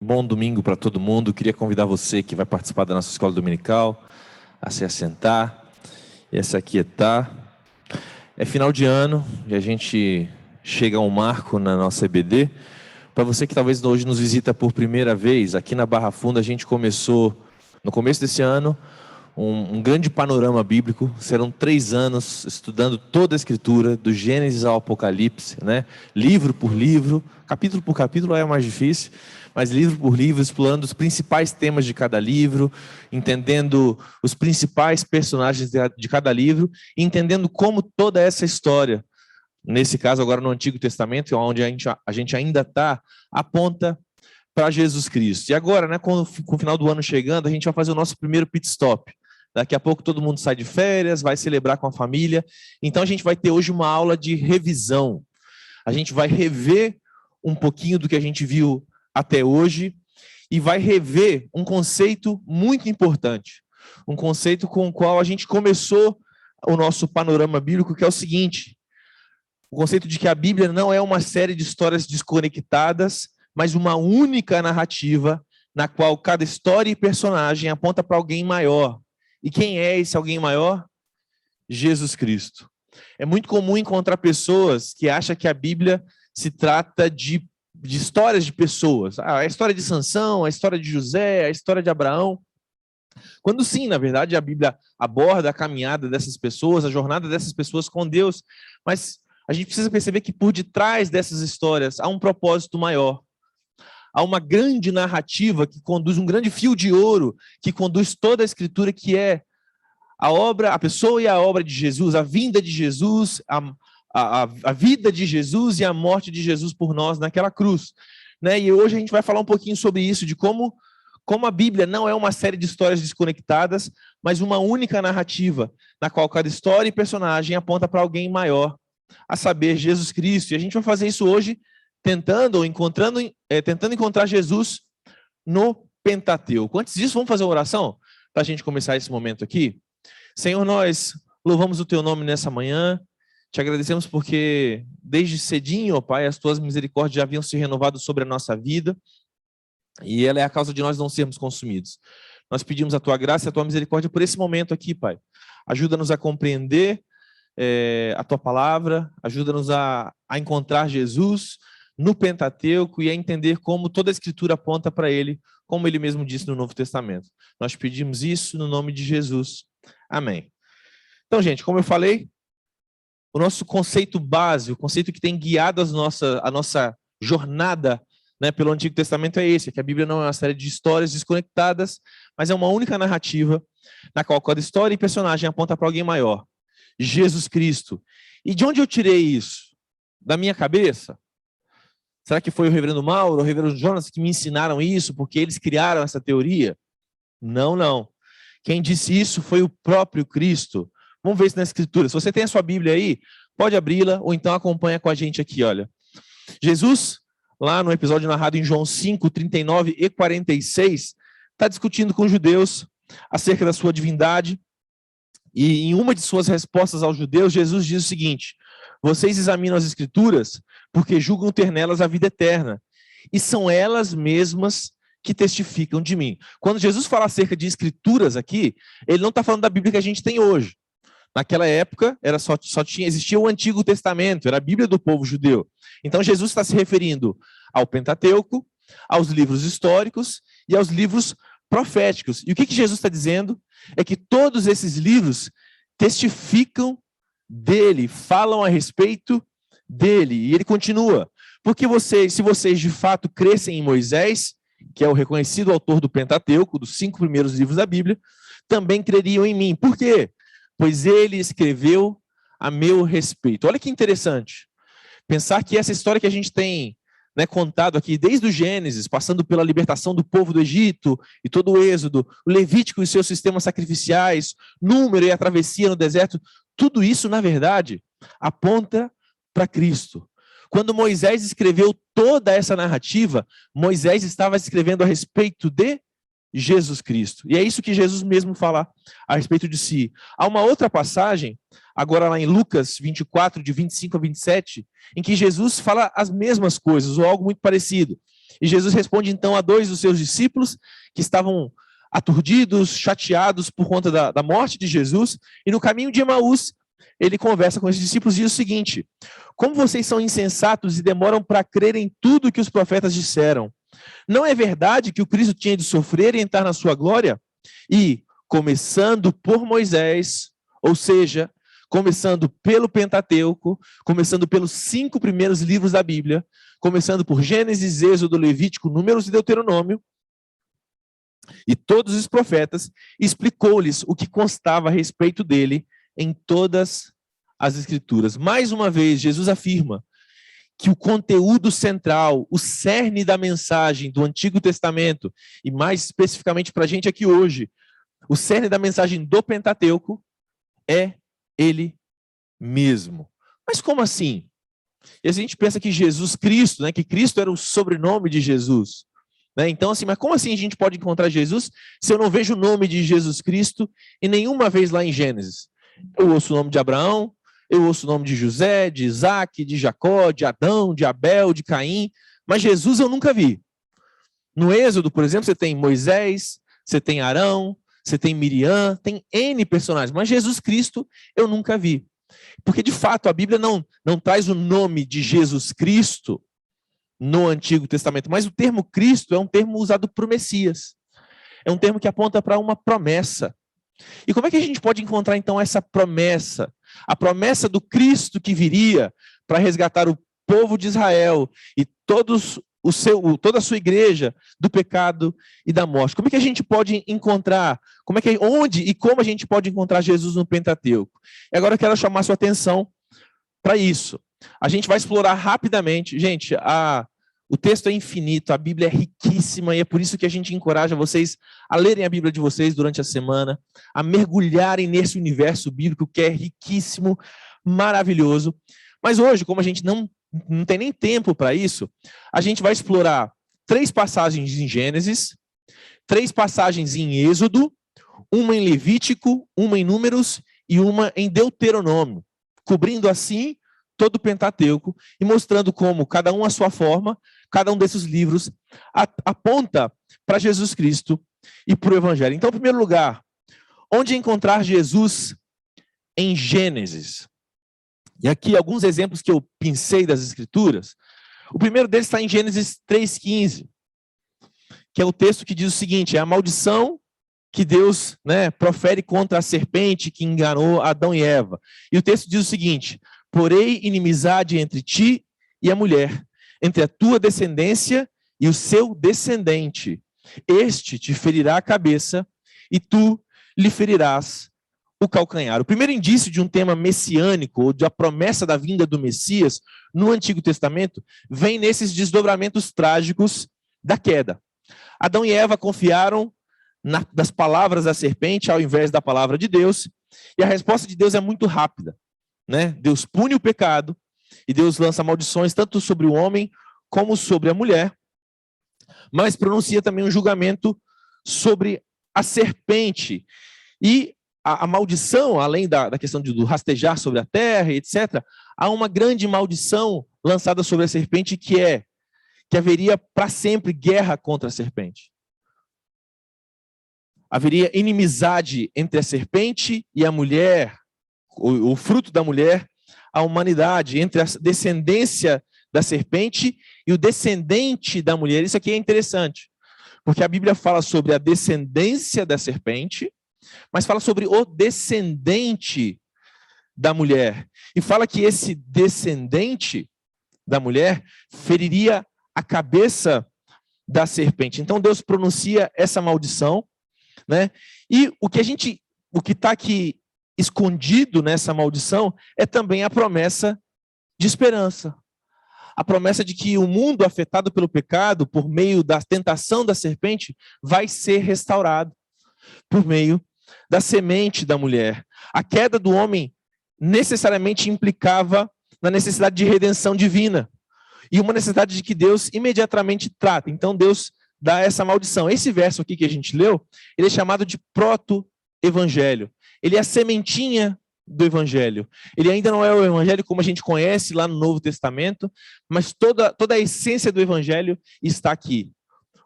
Bom domingo para todo mundo. Queria convidar você que vai participar da nossa escola dominical a se assentar e a se aquietar. É final de ano e a gente chega a um marco na nossa EBD. Para você que talvez hoje nos visita por primeira vez, aqui na Barra Funda a gente começou, no começo desse ano, um grande panorama bíblico. Serão 3 anos estudando toda a Escritura, do Gênesis ao Apocalipse, né? Livro por livro, capítulo por capítulo é mais difícil, mas livro por livro, explorando os principais temas de cada livro, entendendo os principais personagens de cada livro, e entendendo como toda essa história, nesse caso agora no Antigo Testamento, onde a gente ainda está, aponta para Jesus Cristo. E agora, né, com o final do ano chegando, a gente vai fazer o nosso primeiro pit stop. Daqui a pouco todo mundo sai de férias, vai celebrar com a família. Então a gente vai ter hoje uma aula de revisão. A gente vai rever um pouquinho do que a gente viu até hoje e vai rever um conceito muito importante. Um conceito com o qual a gente começou o nosso panorama bíblico, que é o seguinte: o conceito de que a Bíblia não é uma série de histórias desconectadas, mas uma única narrativa na qual cada história e personagem aponta para alguém maior. E quem é esse alguém maior? Jesus Cristo. É muito comum encontrar pessoas que acham que a Bíblia se trata de histórias de pessoas. A história de Sansão, a história de José, a história de Abraão. Quando sim, na verdade, a Bíblia aborda a caminhada dessas pessoas, a jornada dessas pessoas com Deus. Mas a gente precisa perceber que por detrás dessas histórias há um propósito maior. Há uma grande narrativa que conduz, um grande fio de ouro que conduz toda a Escritura, que é a obra, a pessoa e a obra de Jesus, a vinda de Jesus, a vida de Jesus e a morte de Jesus por nós naquela cruz. Né? E hoje a gente vai falar um pouquinho sobre isso, de como a Bíblia não é uma série de histórias desconectadas, mas uma única narrativa, na qual cada história e personagem aponta para alguém maior, a saber, Jesus Cristo. E a gente vai fazer isso hoje tentando encontrar Jesus no Pentateuco. Antes disso, vamos fazer uma oração para a gente começar esse momento aqui. Senhor, nós louvamos o teu nome nessa manhã, te agradecemos porque desde cedinho, ó Pai, as tuas misericórdias já haviam se renovado sobre a nossa vida e ela é a causa de nós não sermos consumidos. Nós pedimos a tua graça e a tua misericórdia por esse momento aqui, Pai. Ajuda-nos a compreender a tua palavra, ajuda-nos a encontrar Jesus no Pentateuco e a entender como toda a Escritura aponta para ele, como ele mesmo disse no Novo Testamento. Nós pedimos isso no nome de Jesus. Amém. Então, gente, como eu falei, o nosso conceito base, o conceito que tem guiado a nossa jornada, né, pelo Antigo Testamento é esse, que a Bíblia não é uma série de histórias desconectadas, mas é uma única narrativa na qual cada história e personagem aponta para alguém maior, Jesus Cristo. E de onde eu tirei isso? Da minha cabeça? Será que foi o reverendo Mauro, o reverendo Jonas que me ensinaram isso, porque eles criaram essa teoria? Não, não. Quem disse isso foi o próprio Cristo. Vamos ver isso na Escritura. Se você tem a sua Bíblia aí, pode abri-la, ou então acompanha com a gente aqui, olha. Jesus, lá no episódio narrado em João 5, 39 e 46, está discutindo com os judeus acerca da sua divindade, e em uma de suas respostas aos judeus, Jesus diz o seguinte: vocês examinam as Escrituras porque julgam ter nelas a vida eterna, e são elas mesmas que testificam de mim. Quando Jesus fala acerca de Escrituras aqui, ele não está falando da Bíblia que a gente tem hoje. Naquela época, existia o Antigo Testamento, era a Bíblia do povo judeu. Então Jesus está se referindo ao Pentateuco, aos livros históricos e aos livros proféticos. E o que Jesus está dizendo é que todos esses livros testificam dele, falam a respeito dele. E ele continua: porque se vocês de fato crescem em Moisés, que é o reconhecido autor do Pentateuco, dos 5 primeiros livros da Bíblia, também creriam em mim. Por quê? Pois ele escreveu a meu respeito. Olha que interessante. Pensar que essa história que a gente tem, né, contado aqui, desde o Gênesis, passando pela libertação do povo do Egito e todo o Êxodo, o Levítico e seus sistemas sacrificiais, Número e a travessia no deserto, tudo isso, na verdade, aponta para Cristo. Quando Moisés escreveu toda essa narrativa, Moisés estava escrevendo a respeito de Jesus Cristo. E é isso que Jesus mesmo fala a respeito de si. Há uma outra passagem, agora lá em Lucas 24, de 25 a 27, em que Jesus fala as mesmas coisas, ou algo muito parecido. E Jesus responde então a 2 dos seus discípulos que estavam aturdidos, chateados por conta da morte de Jesus. E no caminho de Emaús, ele conversa com esses discípulos e diz o seguinte: como vocês são insensatos e demoram para crer em tudo que os profetas disseram? Não é verdade que o Cristo tinha de sofrer e entrar na sua glória? E, começando por Moisés, ou seja, começando pelo Pentateuco, começando pelos 5 primeiros livros da Bíblia, começando por Gênesis, Êxodo, Levítico, Números e Deuteronômio, e todos os profetas, explicou-lhes o que constava a respeito dele em todas as Escrituras. Mais uma vez, Jesus afirma que o conteúdo central, o cerne da mensagem do Antigo Testamento, e mais especificamente para a gente aqui hoje, o cerne da mensagem do Pentateuco é ele mesmo. Mas como assim? E a gente pensa que Jesus Cristo, né, que Cristo era o sobrenome de Jesus. Né? Então, assim, mas como assim a gente pode encontrar Jesus se eu não vejo o nome de Jesus Cristo e nenhuma vez lá em Gênesis? Eu ouço o nome de Abraão, eu ouço o nome de José, de Isaac, de Jacó, de Adão, de Abel, de Caim, mas Jesus eu nunca vi. No Êxodo, por exemplo, você tem Moisés, você tem Arão, você tem Miriam, tem N personagens, mas Jesus Cristo eu nunca vi. Porque, de fato, a Bíblia não traz o nome de Jesus Cristo no Antigo Testamento, mas o termo Cristo é um termo usado por Messias. É um termo que aponta para uma promessa. E como é que a gente pode encontrar, então, essa promessa? A promessa do Cristo que viria para resgatar o povo de Israel e toda a sua igreja do pecado e da morte. Como é que a gente pode encontrar? Onde e como a gente pode encontrar Jesus no Pentateuco? E agora eu quero chamar a sua atenção para isso. A gente vai explorar rapidamente. Gente, o texto é infinito, a Bíblia é riquíssima e é por isso que a gente encoraja vocês a lerem a Bíblia de vocês durante a semana, a mergulharem nesse universo bíblico que é riquíssimo, maravilhoso. Mas hoje, como a gente não tem nem tempo para isso, a gente vai explorar 3 passagens em Gênesis, 3 passagens em Êxodo, uma em Levítico, uma em Números e uma em Deuteronômio, cobrindo assim todo o Pentateuco e mostrando como, cada um à sua forma, cada um desses livros aponta para Jesus Cristo e para o Evangelho. Então, em primeiro lugar, onde encontrar Jesus em Gênesis? E aqui alguns exemplos que eu pincei das Escrituras. O primeiro deles está em Gênesis 3,15, que é o texto que diz o seguinte: é a maldição que Deus, né, profere contra a serpente que enganou Adão e Eva. E o texto diz o seguinte: porém inimizade entre ti e a mulher, entre a tua descendência e o seu descendente. Este te ferirá a cabeça e tu lhe ferirás o calcanhar. O primeiro indício de um tema messiânico, ou de a promessa da vinda do Messias, no Antigo Testamento, vem nesses desdobramentos trágicos da queda. Adão e Eva confiaram das palavras da serpente ao invés da palavra de Deus, e a resposta de Deus é muito rápida. Né? Deus pune o pecado, e Deus lança maldições tanto sobre o homem como sobre a mulher, mas pronuncia também um julgamento sobre a serpente. E a maldição, além da questão do rastejar sobre a terra, etc., há uma grande maldição lançada sobre a serpente que haveria para sempre guerra contra a serpente. Haveria inimizade entre a serpente e a mulher, o fruto da mulher, a humanidade, entre a descendência da serpente e o descendente da mulher. Isso aqui é interessante, porque a Bíblia fala sobre a descendência da serpente, mas fala sobre o descendente da mulher. E fala que esse descendente da mulher feriria a cabeça da serpente. Então Deus pronuncia essa maldição, né? E o que está aqui escondido nessa maldição é também a promessa de esperança. A promessa de que o mundo afetado pelo pecado, por meio da tentação da serpente, vai ser restaurado por meio da semente da mulher. A queda do homem necessariamente implicava na necessidade de redenção divina e uma necessidade de que Deus imediatamente trata. Então Deus dá essa maldição. Esse verso aqui que a gente leu, ele é chamado de proto-evangelho. Ele é a sementinha do Evangelho. Ele ainda não é o Evangelho como a gente conhece lá no Novo Testamento, mas toda a essência do Evangelho está aqui.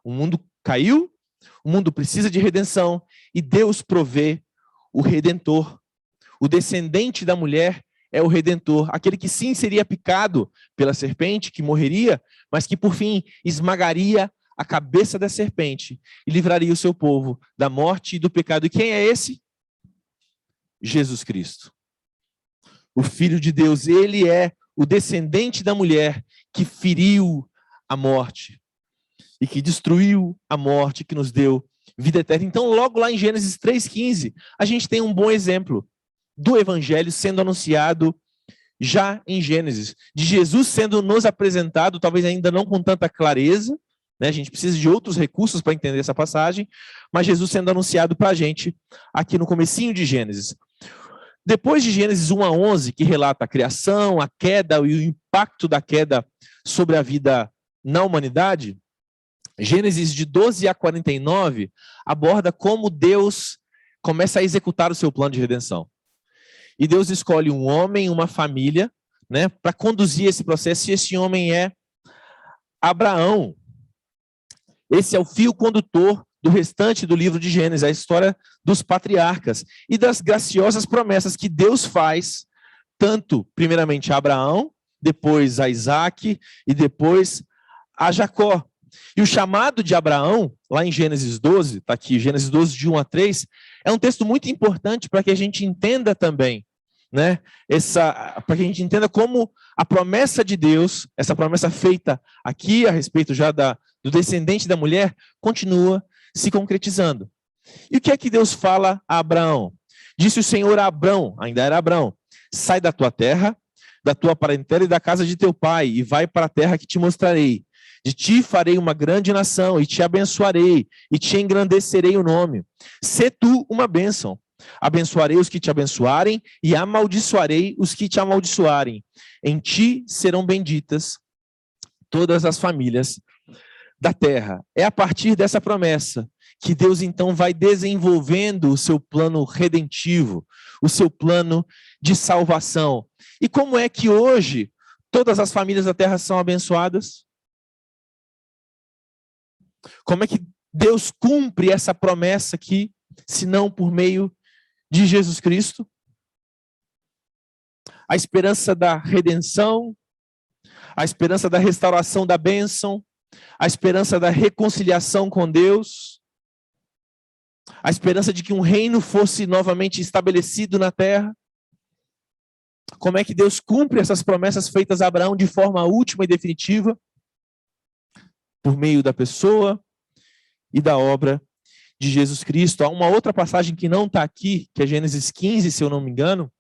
O mundo caiu, o mundo precisa de redenção, e Deus provê o Redentor. O descendente da mulher é o Redentor, aquele que sim seria picado pela serpente, que morreria, mas que por fim esmagaria a cabeça da serpente e livraria o seu povo da morte e do pecado. E quem é esse? Jesus Cristo. O Filho de Deus, ele é o descendente da mulher que feriu a morte e que destruiu a morte, que nos deu vida eterna. Então, logo lá em Gênesis 3,15, a gente tem um bom exemplo do Evangelho sendo anunciado já em Gênesis, de Jesus sendo nos apresentado, talvez ainda não com tanta clareza, né? A gente precisa de outros recursos para entender essa passagem, mas Jesus sendo anunciado para a gente aqui no comecinho de Gênesis. Depois de Gênesis 1 a 11, que relata a criação, a queda e o impacto da queda sobre a vida na humanidade, Gênesis de 12 a 49 aborda como Deus começa a executar o seu plano de redenção. E Deus escolhe um homem, uma família, né, para conduzir esse processo, e esse homem é Abraão. Esse é o fio condutor do restante do livro de Gênesis, a história dos patriarcas e das graciosas promessas que Deus faz, tanto primeiramente a Abraão, depois a Isaac e depois a Jacó. E o chamado de Abraão, lá em Gênesis 12, está aqui, Gênesis 12, de 1 a 3, é um texto muito importante para que a gente entenda também, né? Para que a gente entenda como a promessa de Deus, essa promessa feita aqui a respeito já do descendente da mulher, continua se concretizando. E o que é que Deus fala a Abraão? Disse o Senhor a Abrão, ainda era Abrão, sai da tua terra, da tua parentela e da casa de teu pai, e vai para a terra que te mostrarei. De ti farei uma grande nação, e te abençoarei, e te engrandecerei o nome. Sê tu uma bênção. Abençoarei os que te abençoarem, e amaldiçoarei os que te amaldiçoarem. Em ti serão benditas todas as famílias da terra. É a partir dessa promessa que Deus então vai desenvolvendo o seu plano redentivo, o seu plano de salvação. E como é que hoje todas as famílias da terra são abençoadas? Como é que Deus cumpre essa promessa aqui, se não por meio de Jesus Cristo? A esperança da redenção, a esperança da restauração da bênção, a esperança da reconciliação com Deus, a esperança de que um reino fosse novamente estabelecido na terra. Como é que Deus cumpre essas promessas feitas a Abraão de forma última e definitiva? Por meio da pessoa e da obra de Jesus Cristo. Há uma outra passagem que não está aqui, que é Gênesis 15, se eu não me engano,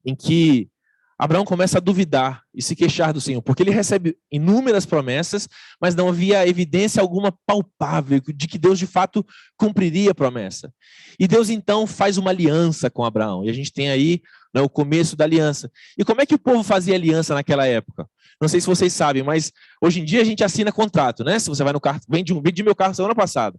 em que Abraão começa a duvidar e se queixar do Senhor, porque ele recebe inúmeras promessas, mas não havia evidência alguma palpável de que Deus de fato cumpriria a promessa. E Deus então faz uma aliança com Abraão, e a gente tem aí, né, o começo da aliança. E como é que o povo fazia aliança naquela época? Não sei se vocês sabem, mas hoje em dia a gente assina contrato, né? Se você vai no cartório, vendi meu carro semana passada.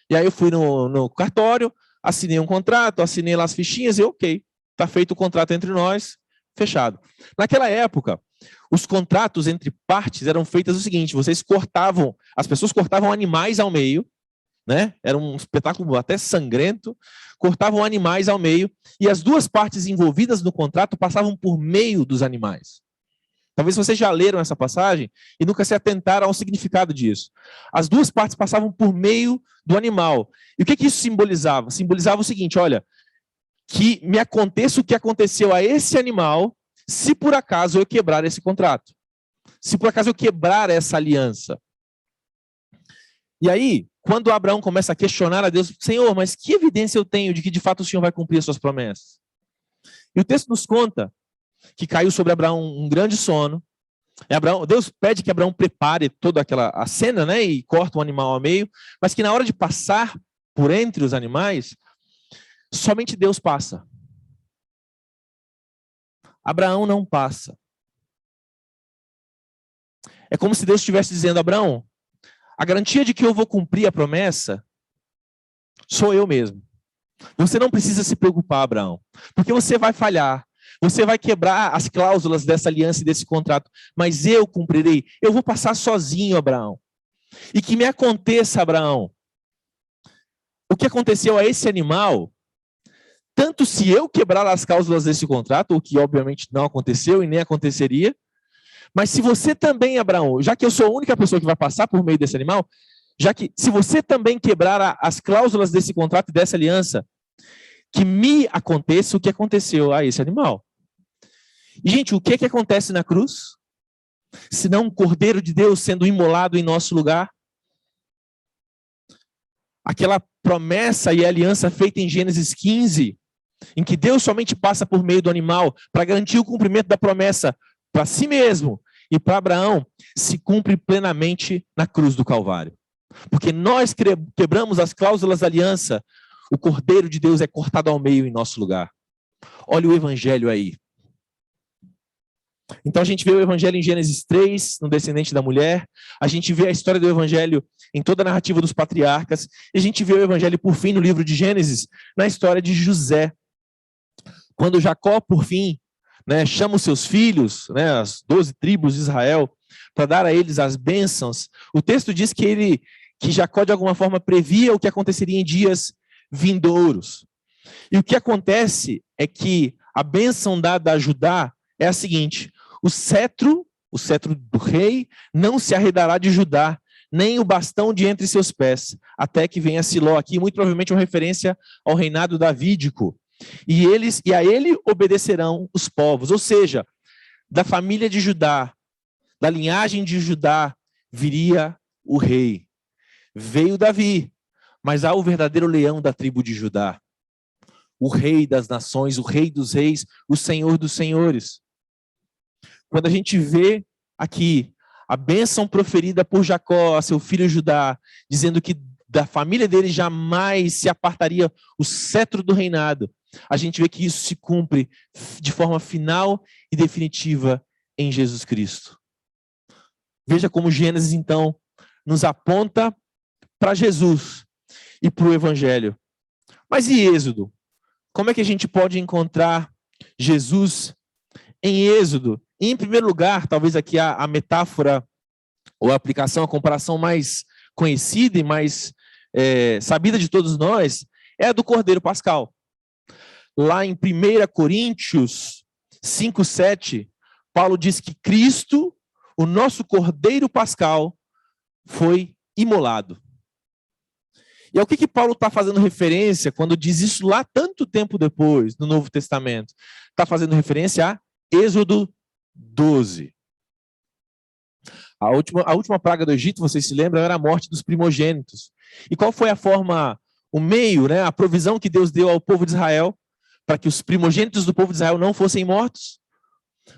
E aí eu fui no cartório, assinei um contrato, assinei lá as fichinhas e ok, está feito o contrato entre nós, fechado. Naquela época, os contratos entre partes eram feitos o seguinte: as pessoas cortavam animais ao meio, né? Era um espetáculo até sangrento, cortavam animais ao meio, e as duas partes envolvidas no contrato passavam por meio dos animais. Talvez vocês já leram essa passagem e nunca se atentaram ao significado disso. As duas partes passavam por meio do animal. E o que isso simbolizava? Simbolizava o seguinte: olha, que me aconteça o que aconteceu a esse animal, se por acaso eu quebrar esse contrato. Se por acaso eu quebrar essa aliança. E aí, quando Abraão começa a questionar a Deus: Senhor, mas que evidência eu tenho de que de fato o Senhor vai cumprir as suas promessas? E o texto nos conta que caiu sobre Abraão um grande sono. Deus pede que Abraão prepare toda a cena, né, e corta um animal ao meio, mas que na hora de passar por entre os animais, somente Deus passa. Abraão não passa. É como se Deus estivesse dizendo: Abraão, a garantia de que eu vou cumprir a promessa sou eu mesmo. Você não precisa se preocupar, Abraão, porque você vai falhar. Você vai quebrar as cláusulas dessa aliança e desse contrato, mas eu cumprirei. Eu vou passar sozinho, Abraão. E que me aconteça, Abraão, o que aconteceu a esse animal, tanto se eu quebrar as cláusulas desse contrato, o que obviamente não aconteceu e nem aconteceria, mas se você também, Abraão, já que eu sou a única pessoa que vai passar por meio desse animal, já que se você também quebrar as cláusulas desse contrato e dessa aliança, que me aconteça o que aconteceu a esse animal. E, gente, o que acontece na cruz? Senão um Cordeiro de Deus sendo imolado em nosso lugar? Aquela promessa e aliança feita em Gênesis 15, em que Deus somente passa por meio do animal para garantir o cumprimento da promessa para si mesmo e para Abraão, se cumpre plenamente na cruz do Calvário. Porque nós quebramos as cláusulas da aliança, o Cordeiro de Deus é cortado ao meio em nosso lugar. Olha o Evangelho aí. Então a gente vê o Evangelho em Gênesis 3, no descendente da mulher, a gente vê a história do Evangelho em toda a narrativa dos patriarcas, e a gente vê o Evangelho, por fim, no livro de Gênesis, na história de José. Quando Jacó, por fim, chama os seus filhos, as 12 tribos de Israel, para dar a eles as bênçãos, o texto diz que Jacó, de alguma forma, previa o que aconteceria em dias vindouros. E o que acontece é que a bênção dada a Judá é a seguinte: o cetro do rei não se arredará de Judá, nem o bastão de entre seus pés, até que venha Siló, aqui muito provavelmente uma referência ao reinado davídico. E a ele obedecerão os povos, ou seja, da família de Judá, da linhagem de Judá, viria o rei. Veio Davi, mas há o verdadeiro leão da tribo de Judá, o rei das nações, o rei dos reis, o senhor dos senhores. Quando a gente vê aqui a bênção proferida por Jacó a seu filho Judá, dizendo que da família dele jamais se apartaria o cetro do reinado, a gente vê que isso se cumpre de forma final e definitiva em Jesus Cristo. Veja como Gênesis, então, nos aponta para Jesus e para o Evangelho. Mas e Êxodo? Como é que a gente pode encontrar Jesus em Êxodo? E, em primeiro lugar, talvez aqui a metáfora ou a aplicação, a comparação mais conhecida e mais sabida de todos nós é a do Cordeiro Pascal. Lá em 1 Coríntios 5:7, Paulo diz que Cristo, o nosso Cordeiro Pascal, foi imolado. E ao que Paulo está fazendo referência quando diz isso lá tanto tempo depois, no Novo Testamento? Está fazendo referência a Êxodo 12. A última praga do Egito, vocês se lembram, era a morte dos primogênitos. E qual foi a forma, o meio, a provisão que Deus deu ao povo de Israel para que os primogênitos do povo de Israel não fossem mortos?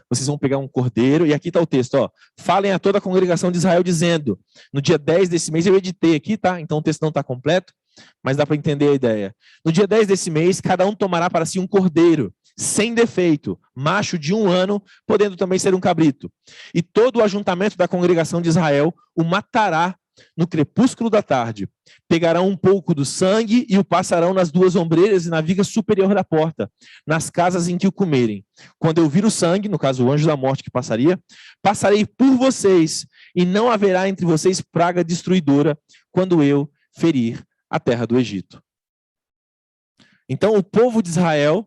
Vocês vão pegar um cordeiro, e aqui está o texto, falem a toda a congregação de Israel dizendo, no dia 10 desse mês, eu editei aqui, tá? Então o texto não está completo, mas dá para entender a ideia. No dia 10 desse mês, cada um tomará para si um cordeiro, sem defeito, macho de 1 ano, podendo também ser um cabrito. E todo o ajuntamento da congregação de Israel o matará no crepúsculo da tarde. Pegarão um pouco do sangue e o passarão nas 2 ombreiras e na viga superior da porta, nas casas em que o comerem. Quando eu vir o sangue, no caso o anjo da morte que passaria, passarei por vocês, e não haverá entre vocês praga destruidora, quando eu ferir a terra do Egito. Então o povo de Israel,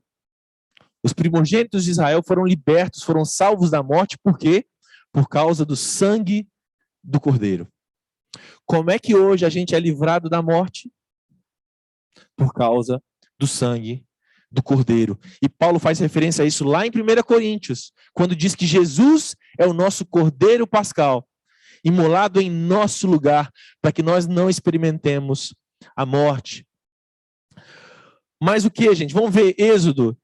os primogênitos de Israel foram libertos, foram salvos da morte, por quê? Por causa do sangue do Cordeiro. Como é que hoje a gente é livrado da morte? Por causa do sangue do Cordeiro. E Paulo faz referência a isso lá em 1 Coríntios, quando diz que Jesus é o nosso Cordeiro Pascal, imolado em nosso lugar, para que nós não experimentemos a morte. Mas o que, gente? Vamos ver Êxodo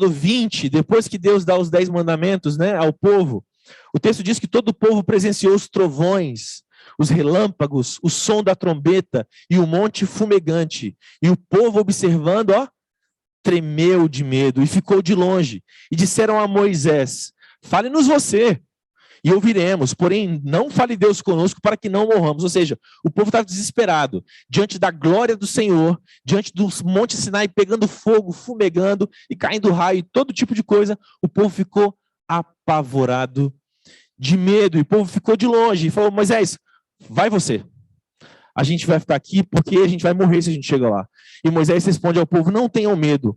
20, depois que Deus dá os 10 mandamentos, ao povo. O texto diz que todo o povo presenciou os trovões, os relâmpagos, o som da trombeta e o monte fumegante. E o povo, observando, tremeu de medo e ficou de longe. E disseram a Moisés: fale-nos você, e ouviremos, porém não fale Deus conosco para que não morramos. Ou seja, o povo estava desesperado, diante da glória do Senhor, diante do Monte Sinai pegando fogo, fumegando e caindo raio, todo tipo de coisa, o povo ficou apavorado de medo, e o povo ficou de longe, e falou: Moisés, vai você. A gente vai ficar aqui porque a gente vai morrer se a gente chegar lá. E Moisés responde ao povo: não tenham medo.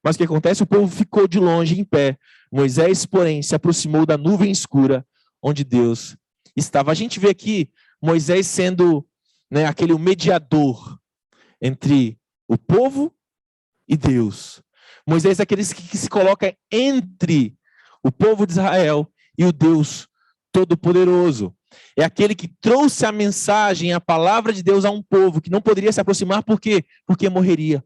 Mas o que acontece? O povo ficou de longe, em pé. Moisés, porém, se aproximou da nuvem escura onde Deus estava. A gente vê aqui Moisés sendo, né, aquele mediador entre o povo e Deus. Moisés é aquele que se coloca entre o povo de Israel e o Deus Todo-Poderoso. É aquele que trouxe a mensagem, a palavra de Deus a um povo que não poderia se aproximar, por quê? Porque morreria.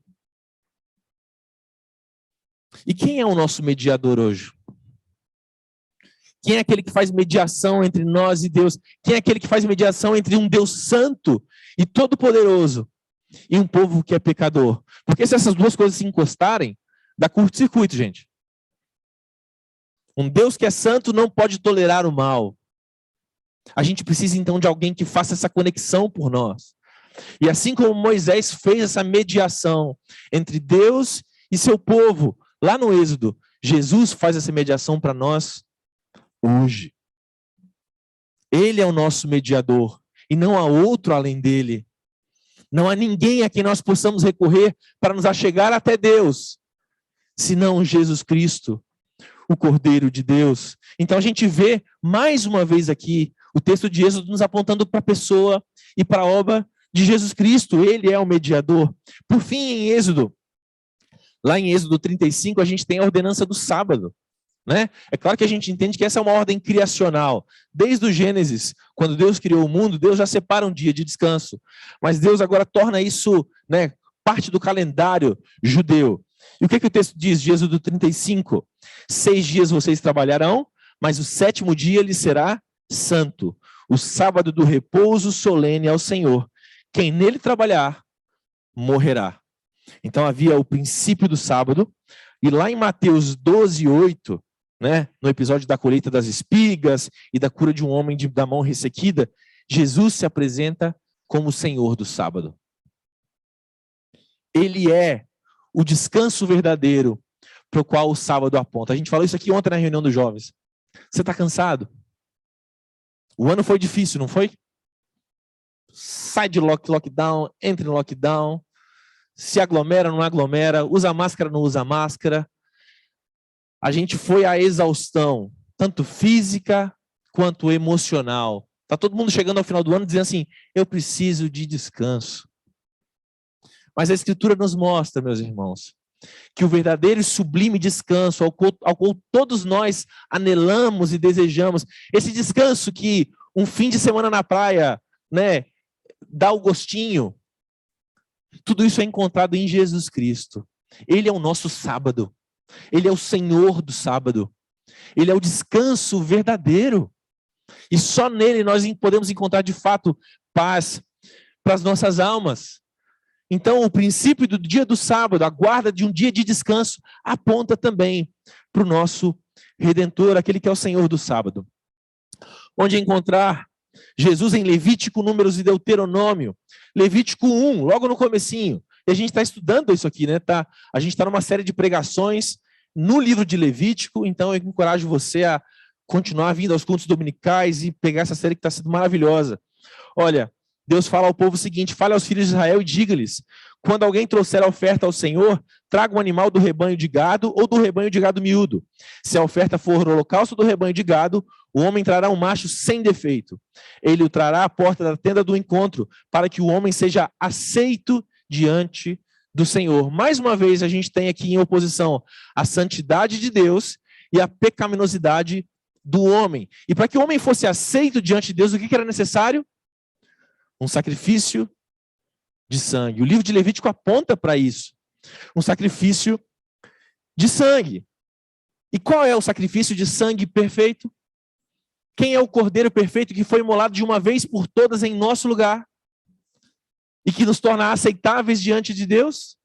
E quem é o nosso mediador hoje? Quem é aquele que faz mediação entre nós e Deus? Quem é aquele que faz mediação entre um Deus santo e todo-poderoso e um povo que é pecador? Porque se essas duas coisas se encostarem, dá curto-circuito, gente. Um Deus que é santo não pode tolerar o mal. A gente precisa então de alguém que faça essa conexão por nós. E assim como Moisés fez essa mediação entre Deus e seu povo, lá no Êxodo, Jesus faz essa mediação para nós hoje. Ele é o nosso mediador e não há outro além dele. Não há ninguém a quem nós possamos recorrer para nos achegar até Deus, senão Jesus Cristo, o Cordeiro de Deus. Então a gente vê mais uma vez aqui o texto de Êxodo nos apontando para a pessoa e para a obra de Jesus Cristo. Ele é o mediador. Por fim, em Êxodo, lá em Êxodo 35, a gente tem a ordenança do sábado, né? É claro que a gente entende que essa é uma ordem criacional. Desde o Gênesis, quando Deus criou o mundo, Deus já separa um dia de descanso. Mas Deus agora torna isso, né, parte do calendário judeu. E o que o texto diz de Êxodo 35? 6 dias vocês trabalharão, mas o 7º dia lhe será santo, o sábado do repouso solene ao Senhor. Quem nele trabalhar, morrerá. Então havia o princípio do sábado, e lá em Mateus 12:8, né, no episódio da colheita das espigas e da cura de um homem da mão ressequida, Jesus se apresenta como o Senhor do sábado. Ele é o descanso verdadeiro para o qual o sábado aponta. A gente falou isso aqui ontem na reunião dos jovens. Você está cansado? O ano foi difícil, não foi? Sai de lockdown, entra em lockdown, se aglomera, não aglomera, usa máscara, não usa máscara. A gente foi à exaustão, tanto física quanto emocional. Está todo mundo chegando ao final do ano dizendo assim: eu preciso de descanso. Mas a Escritura nos mostra, meus irmãos, que o verdadeiro e sublime descanso ao qual todos nós anelamos e desejamos, esse descanso que um fim de semana na praia, né, dá o gostinho, tudo isso é encontrado em Jesus Cristo. Ele é o nosso sábado. Ele é o Senhor do sábado. Ele é o descanso verdadeiro. E só nele nós podemos encontrar de fato paz para as nossas almas. Então, o princípio do dia do sábado, a guarda de um dia de descanso, aponta também para o nosso Redentor, aquele que é o Senhor do sábado. Onde encontrar Jesus em Levítico, Números e Deuteronômio. Levítico 1, logo no comecinho. E a gente está estudando isso aqui, né? A gente está numa série de pregações no livro de Levítico, então eu encorajo você a continuar vindo aos cultos dominicais e pegar essa série que está sendo maravilhosa. Olha, Deus fala ao povo o seguinte: fale aos filhos de Israel e diga-lhes: quando alguém trouxer a oferta ao Senhor, traga um animal do rebanho de gado ou do rebanho de gado miúdo. Se a oferta for o holocausto do rebanho de gado, o homem trará um macho sem defeito. Ele o trará à porta da tenda do encontro, para que o homem seja aceito diante do Senhor. Mais uma vez, a gente tem aqui em oposição a santidade de Deus e a pecaminosidade do homem. E para que o homem fosse aceito diante de Deus, o que era necessário? Um sacrifício de sangue. O livro de Levítico aponta para isso. Um sacrifício de sangue. E qual é o sacrifício de sangue perfeito? Quem é o Cordeiro perfeito que foi imolado de uma vez por todas em nosso lugar? E que nos torna aceitáveis diante de Deus?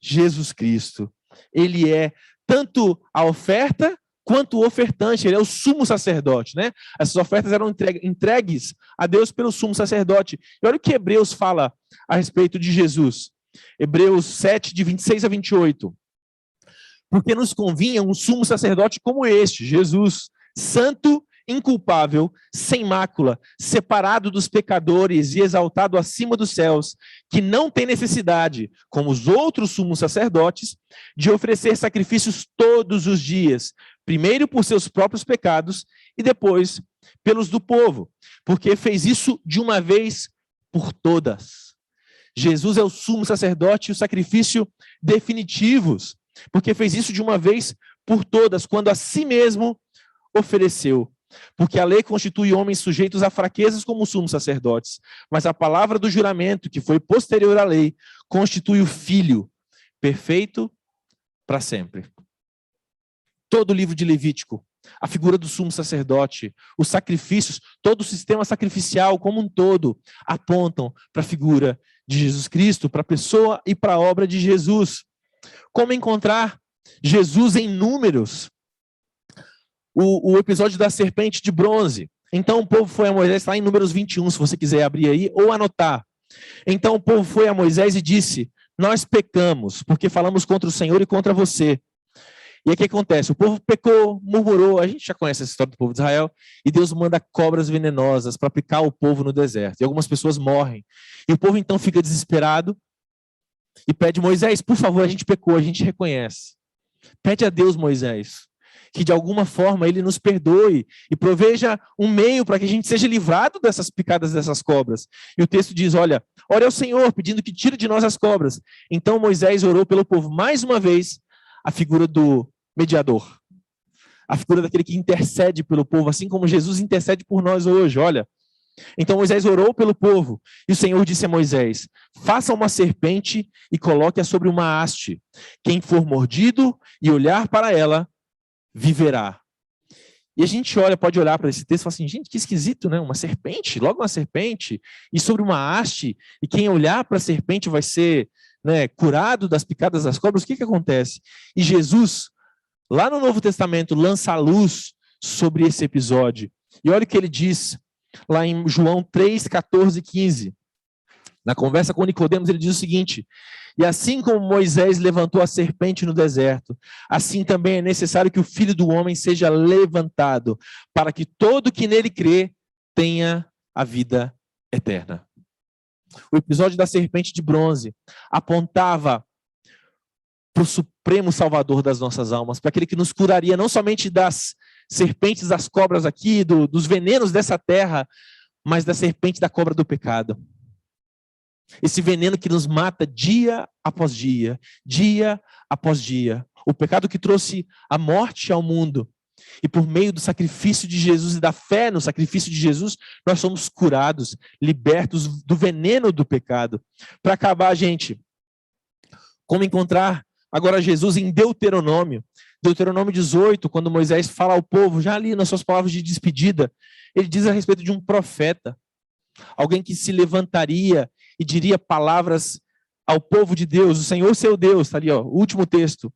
Jesus Cristo. Ele é tanto a oferta quanto o ofertante, ele é o sumo sacerdote, né? Essas ofertas eram entregues a Deus pelo sumo sacerdote. E olha o que Hebreus fala a respeito de Jesus. Hebreus 7, de 26 a 28. Porque nos convinha um sumo sacerdote como este, Jesus, santo, inculpável, sem mácula, separado dos pecadores e exaltado acima dos céus, que não tem necessidade, como os outros sumos sacerdotes, de oferecer sacrifícios todos os dias, primeiro por seus próprios pecados e depois pelos do povo, porque fez isso de uma vez por todas. Jesus é o sumo sacerdote e o sacrifício definitivos, porque fez isso de uma vez por todas, quando a si mesmo ofereceu. Porque a lei constitui homens sujeitos a fraquezas como sumos sacerdotes, mas a palavra do juramento, que foi posterior à lei, constitui o Filho, perfeito para sempre. Todo o livro de Levítico, a figura do sumo sacerdote, os sacrifícios, todo o sistema sacrificial como um todo, apontam para a figura de Jesus Cristo, para a pessoa e para a obra de Jesus. Como encontrar Jesus em Números? O episódio da serpente de bronze. Então o povo foi a Moisés, está em Números 21, se você quiser abrir aí, ou anotar. Então o povo foi a Moisés e disse: nós pecamos, porque falamos contra o Senhor e contra você. E aí o que acontece? O povo pecou, murmurou, a gente já conhece essa história do povo de Israel, e Deus manda cobras venenosas para picar o povo no deserto. E algumas pessoas morrem. E o povo então fica desesperado e pede: Moisés, por favor, a gente pecou, a gente reconhece. Pede a Deus, Moisés, que de alguma forma ele nos perdoe e proveja um meio para que a gente seja livrado dessas picadas dessas cobras. E o texto diz: olha, ore ao Senhor, pedindo que tire de nós as cobras. Então Moisés orou pelo povo mais uma vez, a figura do mediador, a figura daquele que intercede pelo povo, assim como Jesus intercede por nós hoje, olha. Então Moisés orou pelo povo, e o Senhor disse a Moisés: faça uma serpente e coloque-a sobre uma haste. Quem for mordido e olhar para ela, viverá. E a gente pode olhar para esse texto e falar assim: gente, que esquisito, né? Uma serpente, logo uma serpente, e sobre uma haste, e quem olhar para a serpente vai ser, né, curado das picadas das cobras. O que acontece? E Jesus, lá no Novo Testamento, lança a luz sobre esse episódio. E olha o que ele diz lá em João 3, 14 e 15. Na conversa com Nicodemos, ele diz o seguinte: e assim como Moisés levantou a serpente no deserto, assim também é necessário que o Filho do Homem seja levantado, para que todo que nele crê tenha a vida eterna. O episódio da serpente de bronze apontava para o supremo salvador das nossas almas, para aquele que nos curaria não somente das serpentes, das cobras aqui, dos venenos dessa terra, mas da serpente da cobra do pecado. Esse veneno que nos mata dia após dia, dia após dia. O pecado que trouxe a morte ao mundo. E por meio do sacrifício de Jesus e da fé no sacrifício de Jesus, nós somos curados, libertos do veneno do pecado. Para acabar, gente, como encontrar agora Jesus em Deuteronômio? Deuteronômio 18, quando Moisés fala ao povo, já ali nas suas palavras de despedida, ele diz a respeito de um profeta, alguém que se levantaria e diria palavras ao povo de Deus: o Senhor seu Deus, está ali, ó, o último texto,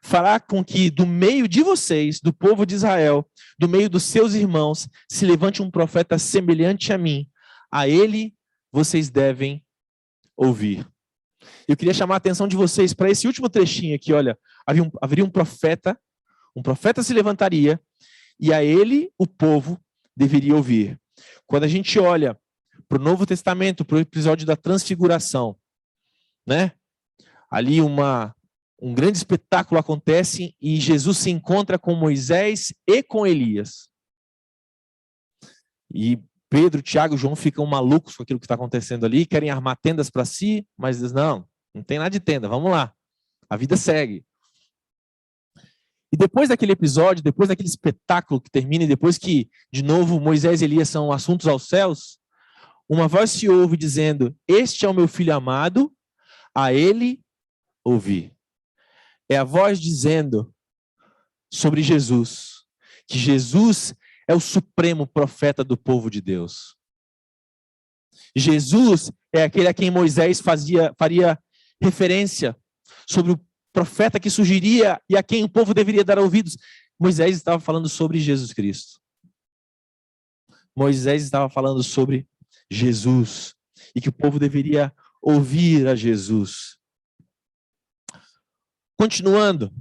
fará com que do meio de vocês, do povo de Israel, do meio dos seus irmãos, se levante um profeta semelhante a mim. A ele vocês devem ouvir. Eu queria chamar a atenção de vocês para esse último trechinho aqui, olha. Haveria um profeta se levantaria, e a ele o povo deveria ouvir. Quando a gente olha para o Novo Testamento, para o episódio da transfiguração, né? Ali um grande espetáculo acontece e Jesus se encontra com Moisés e com Elias. E Pedro, Tiago e João ficam malucos com aquilo que está acontecendo ali, querem armar tendas para si, mas dizem: não tem nada de tenda, vamos lá, a vida segue. E depois daquele episódio, depois daquele espetáculo que termina, e depois que, de novo, Moisés e Elias são assuntos aos céus, uma voz se ouve dizendo: este é o meu filho amado, a ele ouvi. É a voz dizendo sobre Jesus, que Jesus é o supremo profeta do povo de Deus. Jesus é aquele a quem Moisés faria referência sobre o profeta que surgiria e a quem o povo deveria dar ouvidos. Moisés estava falando sobre Jesus Cristo. Moisés estava falando sobre Jesus e que o povo deveria ouvir a Jesus. Continuando.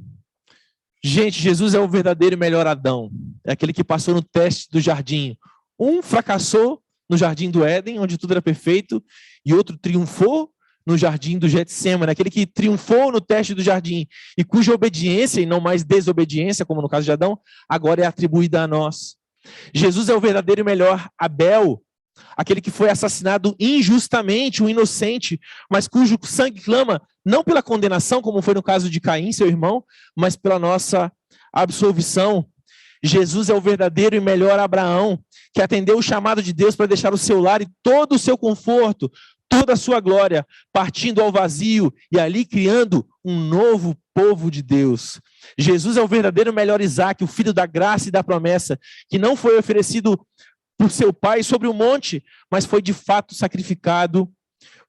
Gente, Jesus é o verdadeiro e melhor Adão. É aquele que passou no teste do jardim. Um fracassou no jardim do Éden, onde tudo era perfeito, e outro triunfou no jardim do Getsêmani, aquele que triunfou no teste do jardim e cuja obediência, e não mais desobediência, como no caso de Adão, agora é atribuída a nós. Jesus é o verdadeiro e melhor Abel, aquele que foi assassinado injustamente, um inocente, mas cujo sangue clama não pela condenação, como foi no caso de Caim, seu irmão, mas pela nossa absolvição. Jesus é o verdadeiro e melhor Abraão, que atendeu o chamado de Deus para deixar o seu lar e todo o seu conforto, toda a sua glória, partindo ao vazio e ali criando um novo povo de Deus. Jesus é o verdadeiro e melhor Isaac, o filho da graça e da promessa, que não foi oferecido por seu pai sobre o monte, mas foi de fato sacrificado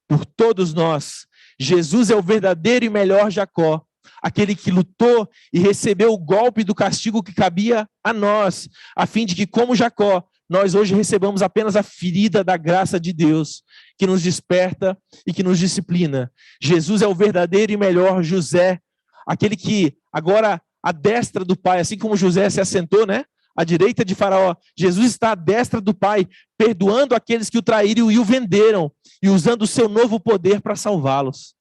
por todos nós. Jesus é o verdadeiro e melhor Jacó, aquele que lutou e recebeu o golpe do castigo que cabia a nós, a fim de que, como Jacó, nós hoje recebamos apenas a ferida da graça de Deus, que nos desperta e que nos disciplina. Jesus é o verdadeiro e melhor José, aquele que agora à destra do Pai, assim como José se assentou, né? À direita de Faraó, Jesus está à destra do Pai, perdoando aqueles que o traíram e o venderam, e usando o seu novo poder para salvá-los.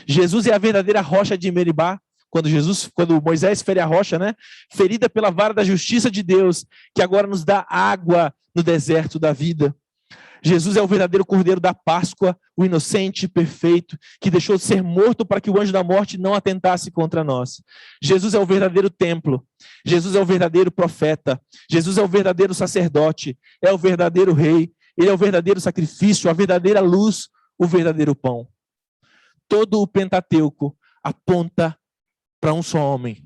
Jesus é a verdadeira rocha de Meribá, quando Moisés fere a rocha, né? Ferida pela vara da justiça de Deus, que agora nos dá água no deserto da vida. Jesus é o verdadeiro cordeiro da Páscoa, o inocente, perfeito, que deixou de ser morto para que o anjo da morte não atentasse contra nós. Jesus é o verdadeiro templo. Jesus é o verdadeiro profeta. Jesus é o verdadeiro sacerdote. É o verdadeiro rei. Ele é o verdadeiro sacrifício, a verdadeira luz, o verdadeiro pão. Todo o Pentateuco aponta para um só homem.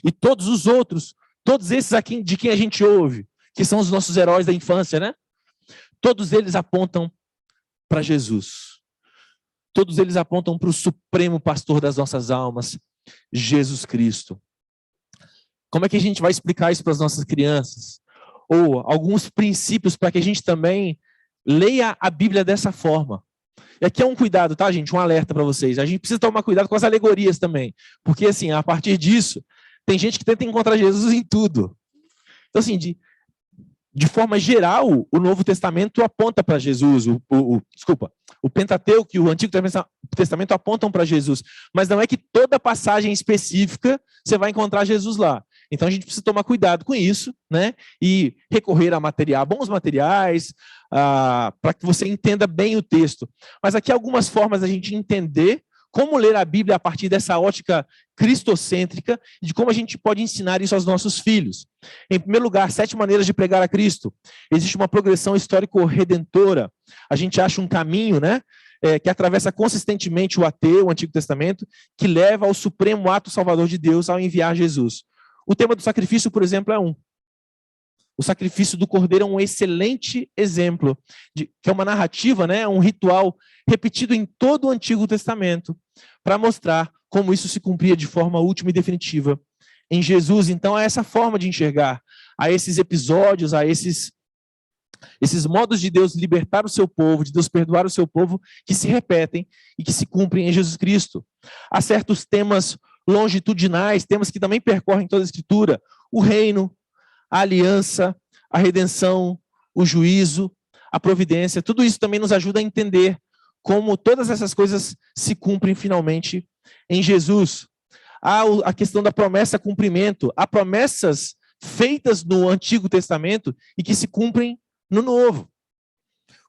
E todos os outros, todos esses aqui de quem a gente ouve, que são os nossos heróis da infância, né? Todos eles apontam para Jesus. Todos eles apontam para o supremo pastor das nossas almas, Jesus Cristo. Como é que a gente vai explicar isso para as nossas crianças? Ou alguns princípios para que a gente também leia a Bíblia dessa forma. E aqui é um cuidado, tá, gente? Um alerta para vocês. A gente precisa tomar cuidado com as alegorias também. Porque, assim, a partir disso, tem gente que tenta encontrar Jesus em tudo. Então, assim, de forma geral, o Novo Testamento aponta para Jesus, o Pentateuco e o Antigo Testamento apontam para Jesus, mas não é que toda passagem específica você vai encontrar Jesus lá. Então a gente precisa tomar cuidado com isso, né? E recorrer a bons materiais, para que você entenda bem o texto. Mas aqui algumas formas da gente entender como ler a Bíblia a partir dessa ótica cristocêntrica e de como a gente pode ensinar isso aos nossos filhos. Em primeiro lugar, 7 maneiras de pregar a Cristo. Existe uma progressão histórico-redentora. A gente acha um caminho, né, que atravessa consistentemente o Antigo Testamento, que leva ao supremo ato salvador de Deus ao enviar Jesus. O tema do sacrifício, por exemplo, é um. O sacrifício do cordeiro é um excelente exemplo, que é uma narrativa, né, um ritual repetido em todo o Antigo Testamento, para mostrar como isso se cumpria de forma última e definitiva em Jesus. Então, há essa forma de enxergar, há esses episódios, há esses modos de Deus libertar o seu povo, de Deus perdoar o seu povo, que se repetem e que se cumprem em Jesus Cristo. Há certos temas longitudinais, temas que também percorrem toda a Escritura: o reino, a aliança, a redenção, o juízo, a providência. Tudo isso também nos ajuda a entender como todas essas coisas se cumprem finalmente em Jesus. Há a questão da promessa-cumprimento. Há promessas feitas no Antigo Testamento e que se cumprem no Novo.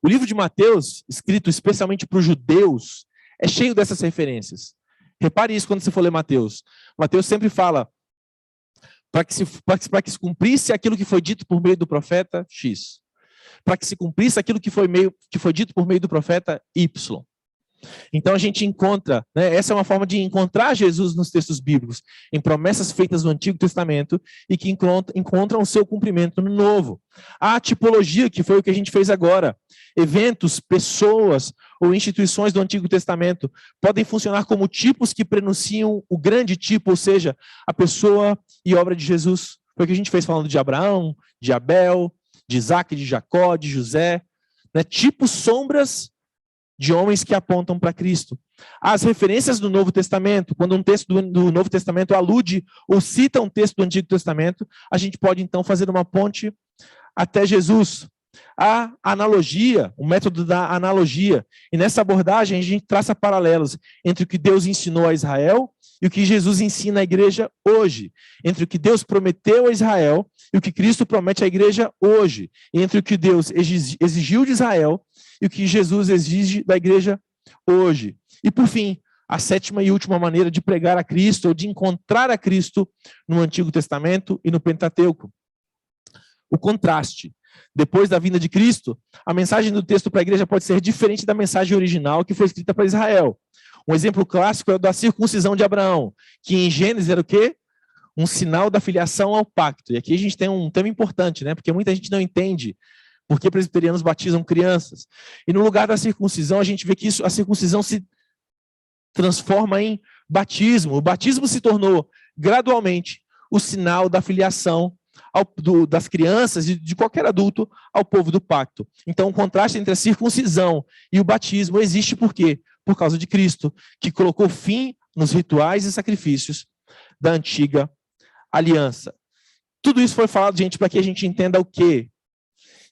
O livro de Mateus, escrito especialmente para os judeus, é cheio dessas referências. Repare isso quando você for ler Mateus. Mateus sempre fala para que se cumprisse aquilo que foi dito por meio do profeta X. Para que se cumprisse aquilo que foi dito por meio do profeta Y. Então a gente encontra, né, essa é uma forma de encontrar Jesus nos textos bíblicos, em promessas feitas no Antigo Testamento e que encontram o seu cumprimento no Novo. A tipologia, que foi o que a gente fez agora, eventos, pessoas ou instituições do Antigo Testamento podem funcionar como tipos que prenunciam o grande tipo, ou seja, a pessoa e obra de Jesus. Foi o que a gente fez falando de Abraão, de Abel, de Isaac, de Jacó, de José, né, tipos, sombras de homens que apontam para Cristo. As referências do Novo Testamento, quando um texto do Novo Testamento alude ou cita um texto do Antigo Testamento, a gente pode então fazer uma ponte até Jesus. A analogia, o método da analogia, e nessa abordagem a gente traça paralelos entre o que Deus ensinou a Israel e o que Jesus ensina à igreja hoje, entre o que Deus prometeu a Israel e o que Cristo promete à igreja hoje, entre o que Deus exigiu de Israel e o que Jesus exige da igreja hoje. E por fim, a sétima e última maneira de pregar a Cristo, ou de encontrar a Cristo no Antigo Testamento e no Pentateuco. O contraste. Depois da vinda de Cristo, a mensagem do texto para a igreja pode ser diferente da mensagem original que foi escrita para Israel. Um exemplo clássico é o da circuncisão de Abraão, que em Gênesis era o quê? Um sinal da filiação ao pacto. E aqui a gente tem um tema importante, né? Porque muita gente não entende por que presbiterianos batizam crianças. E no lugar da circuncisão, a gente vê que a circuncisão se transforma em batismo. O batismo se tornou gradualmente o sinal da filiação das crianças e de qualquer adulto ao povo do pacto. Então, o contraste entre a circuncisão e o batismo existe por quê? Por causa de Cristo, que colocou fim nos rituais e sacrifícios da antiga aliança. Tudo isso foi falado, gente, para que a gente entenda o quê?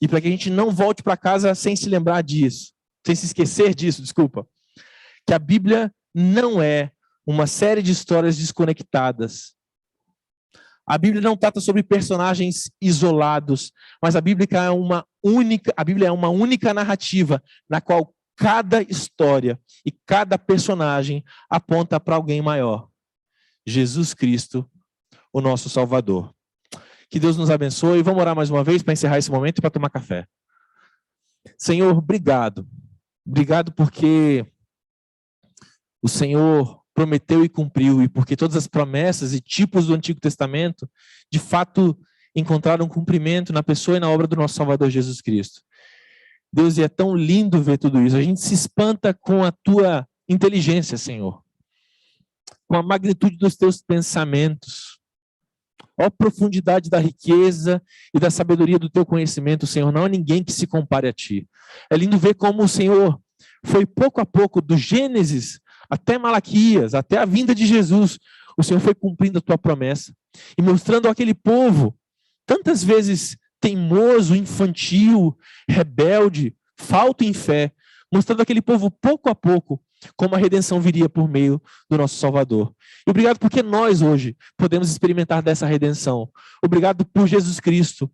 E para que a gente não volte para casa sem se lembrar disso, sem se esquecer disso, desculpa. Que a Bíblia não é uma série de histórias desconectadas. A Bíblia não trata sobre personagens isolados, mas a Bíblia é uma única narrativa na qual cada história e cada personagem aponta para alguém maior. Jesus Cristo, o nosso Salvador. Que Deus nos abençoe. Vamos orar mais uma vez para encerrar esse momento e para tomar café. Senhor, obrigado. Obrigado porque o Senhor prometeu e cumpriu, e porque todas as promessas e tipos do Antigo Testamento, de fato, encontraram cumprimento na pessoa e na obra do nosso Salvador Jesus Cristo. Deus, e é tão lindo ver tudo isso. A gente se espanta com a tua inteligência, Senhor. Com a magnitude dos teus pensamentos. Ó profundidade da riqueza e da sabedoria do teu conhecimento, Senhor. Não há ninguém que se compare a ti. É lindo ver como o Senhor foi pouco a pouco, do Gênesis até Malaquias, até a vinda de Jesus, o Senhor foi cumprindo a tua promessa e mostrando àquele povo, tantas vezes teimoso, infantil, rebelde, falto em fé, mostrando àquele povo pouco a pouco como a redenção viria por meio do nosso Salvador. E obrigado porque nós hoje podemos experimentar dessa redenção. Obrigado por Jesus Cristo,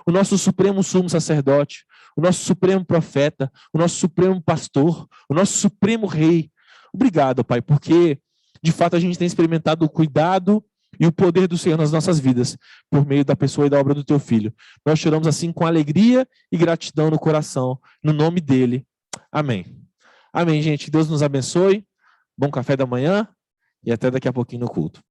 o nosso supremo sumo sacerdote, o nosso supremo profeta, o nosso supremo pastor, o nosso supremo rei. Obrigado, Pai, porque de fato a gente tem experimentado o cuidado e o poder do Senhor nas nossas vidas, por meio da pessoa e da obra do Teu Filho. Nós choramos assim com alegria e gratidão no coração, no nome dEle. Amém. Amém, gente. Deus nos abençoe. Bom café da manhã e até daqui a pouquinho no culto.